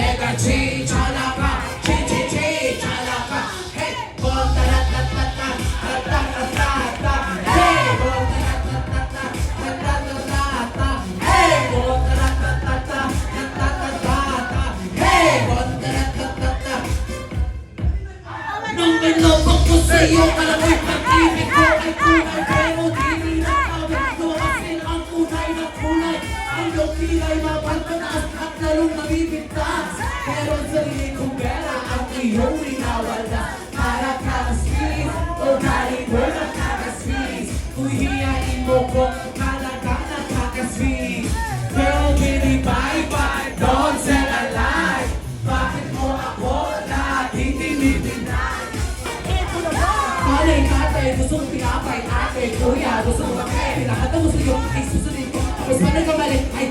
내가 지쳐나가 지쳐나가 Hey 뻔따라따따따 따따따따따 Hey 뻔따라따따따 Hey 뻔따라따따따 Hey 뻔따라따따따 Nung pinlobok ko sa'yo alam'y pag-ibig ko ay tunay pero di ninatawid ko kasi ang tunay na kulay ang iyong kilay mapagmataas at lalong nabibigtas pero ang sarili kong pera ang iyong winawala para kakasweet o galing mo nakakasweet kung hiyain mo ko talaga nakakasweet pero baby bye bye don't sell a lie bakit mo ako lagi tinitinay Panay tatay, gusto kong pinapay ate Kuya, gusto kong bakit Lahat ng gusto yung ay susunod ko Tapos paano ka balik ay